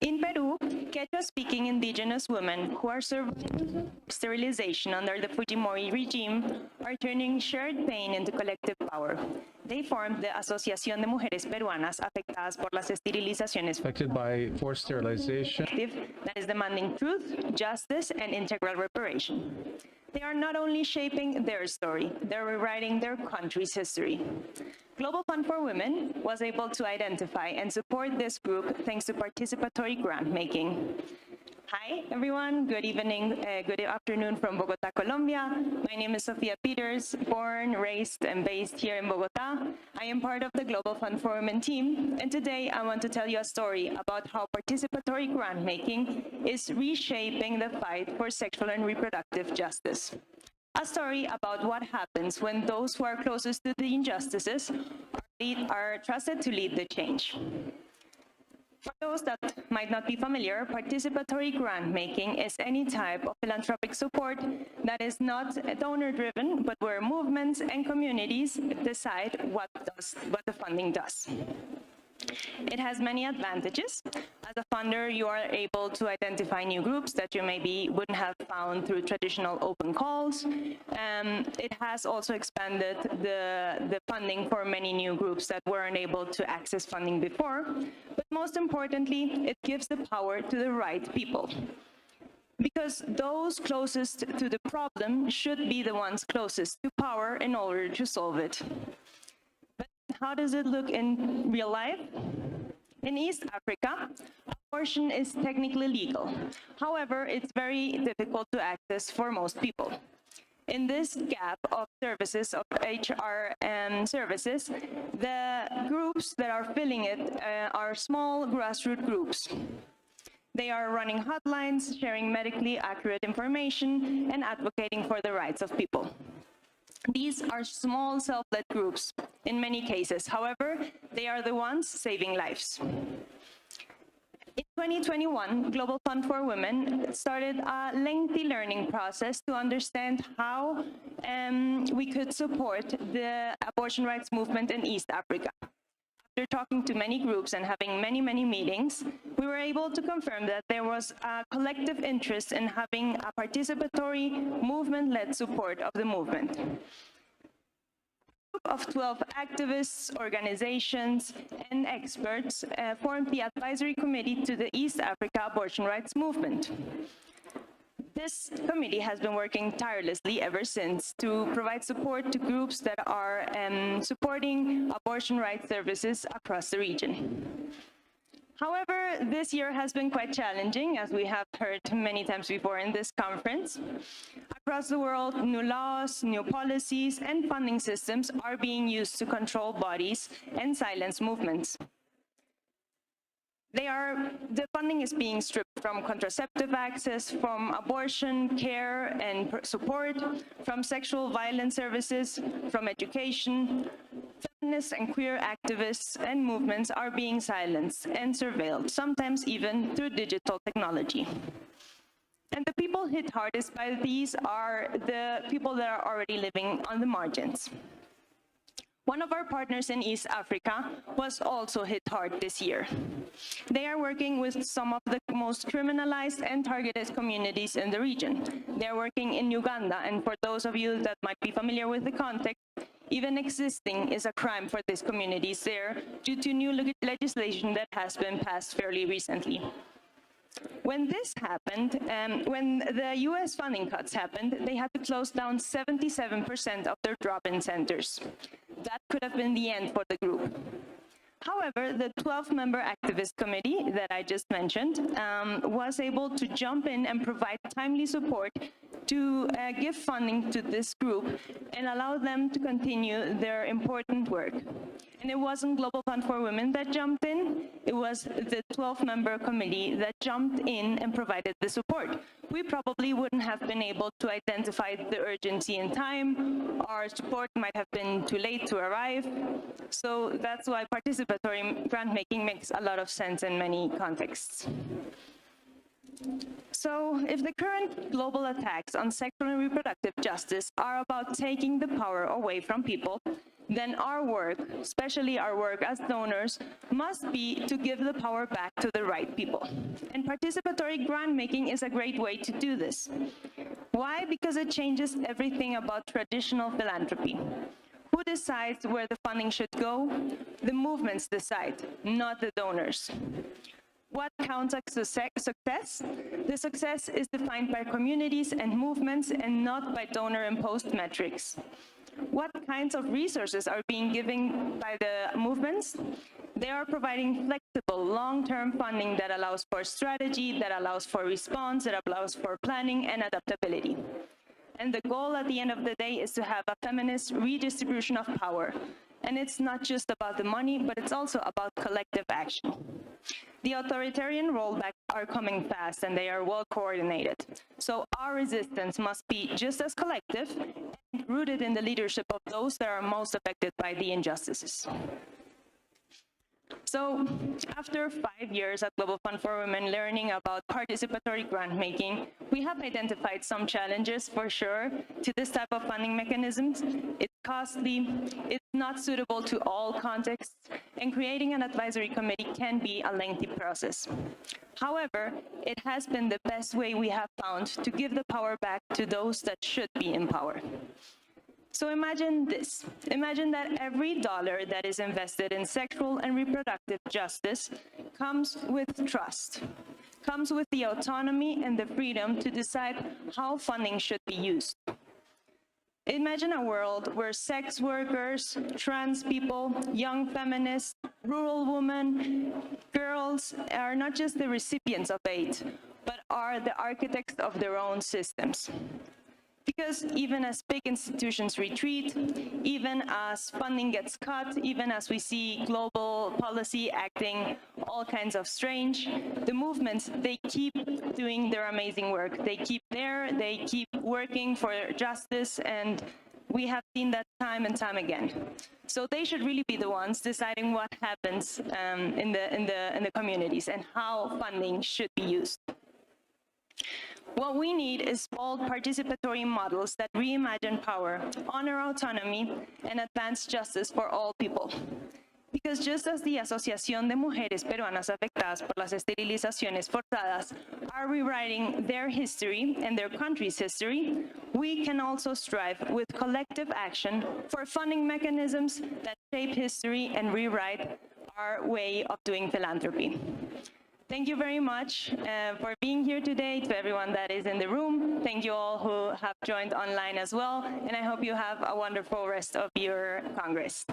In Peru, Quechua-speaking indigenous women who are surviving sterilization under the Fujimori regime are turning shared pain into collective power. They formed the Asociación de Mujeres Peruanas Afectadas por las Esterilizaciones, affected by forced sterilization, that is demanding truth, justice, and integral reparation. They are not only shaping their story, they're rewriting their country's history. Global Fund for Women was able to identify and support this group thanks to participatory grant making. Hi, everyone. Good evening, good afternoon from Bogotá, Colombia. My name is Sofia Peters, born, raised, and based here in Bogotá. I am part of the Global Fund for Women team, and today I want to tell you a story about how participatory grant making is reshaping the fight for sexual and reproductive justice. A story about what happens when those who are closest to the injustices are trusted to lead the change. For those that might not be familiar, participatory grant making is any type of philanthropic support that is not donor-driven, but where movements and communities decide what the funding does. It has many advantages. As a funder, you are able to identify new groups that you maybe wouldn't have found through traditional open calls. It has also expanded the funding for many new groups that weren't able to access funding before. But most importantly, it gives the power to the right people. Because those closest to the problem should be the ones closest to power in order to solve it. How does it look in real life? In East Africa, abortion is technically legal. However, it's very difficult to access for most people. In this gap of services, of HR services, the groups that are filling it are small grassroots groups. They are running hotlines, sharing medically accurate information, and advocating for the rights of people. These are small self-led groups in many cases. However, they are the ones saving lives. In 2021, Global Fund for Women started a lengthy learning process to understand how we could support the abortion rights movement in East Africa. After talking to many groups and having many meetings, we were able to confirm that there was a collective interest in having a participatory movement-led support of the movement. A group of 12 activists, organizations, and experts formed the advisory committee to the East Africa abortion rights movement. This committee has been working tirelessly ever since to provide support to groups that are supporting abortion rights services across the region. However, this year has been quite challenging, as we have heard many times before in this conference. Across the world, new laws, new policies, and funding systems are being used to control bodies and silence movements. The funding is being stripped from contraceptive access, from abortion, care, and support, from sexual violence services, from education. Feminist and queer activists and movements are being silenced and surveilled, sometimes even through digital technology. And the people hit hardest by these are the people that are already living on the margins. One of our partners in East Africa was also hit hard this year. They are working with some of the most criminalized and targeted communities in the region. They're working in Uganda, and for those of you that might be familiar with the context, even existing is a crime for these communities there due to new legislation that has been passed fairly recently. When this happened, when the US funding cuts happened, they had to close down 77% of their drop-in centers. That could have been the end for the group. However, the 12-member activist committee that I just mentioned was able to jump in and provide timely support to give funding to this group and allow them to continue their important work. And it wasn't Global Fund for Women that jumped in, it was the 12-member committee that jumped in and provided the support. We probably wouldn't have been able to identify the urgency in time, our support might have been too late to arrive, so that's why participatory grant making makes a lot of sense in many contexts. So, if the current global attacks on sexual and reproductive justice are about taking the power away from people, then our work, especially our work as donors, must be to give the power back to the right people. And participatory grant making is a great way to do this. Why? Because it changes everything about traditional philanthropy. Who decides where the funding should go? The movements decide, not the donors. What counts as success? The success is defined by communities and movements and not by donor-imposed metrics. What kinds of resources are being given by the movements? They are providing flexible, long-term funding that allows for strategy, that allows for response, that allows for planning and adaptability. And the goal at the end of the day is to have a feminist redistribution of power. And it's not just about the money, but it's also about collective action. The authoritarian rollbacks are coming fast and they are well coordinated. So our resistance must be just as collective and rooted in the leadership of those that are most affected by the injustices. So after 5 years at Global Fund for Women learning about participatory grant making, we have identified some challenges for sure to this type of funding mechanisms. It's costly, it's not suitable to all contexts, and creating an advisory committee can be a lengthy process. However, it has been the best way we have found to give the power back to those that should be in power. So imagine this. Imagine that every dollar that is invested in sexual and reproductive justice comes with trust, comes with the autonomy and the freedom to decide how funding should be used. Imagine a world where sex workers, trans people, young feminists, rural women, girls are not just the recipients of aid, but are the architects of their own systems. Because even as big institutions retreat, even as funding gets cut, even as we see global policy acting all kinds of strange, the movements, they keep doing their amazing work. They keep there, they keep working for justice, and we have seen that time and time again. So they should really be the ones deciding what happens in the communities and how funding should be used. What we need is bold participatory models that reimagine power, honor autonomy, and advance justice for all people. Because just as the Asociación de Mujeres Peruanas Afectadas por las Esterilizaciones Forzadas are rewriting their history and their country's history, we can also strive with collective action for funding mechanisms that shape history and rewrite our way of doing philanthropy. Thank you very much for being here today, to everyone that is in the room. Thank you all who have joined online as well, and I hope you have a wonderful rest of your Congress.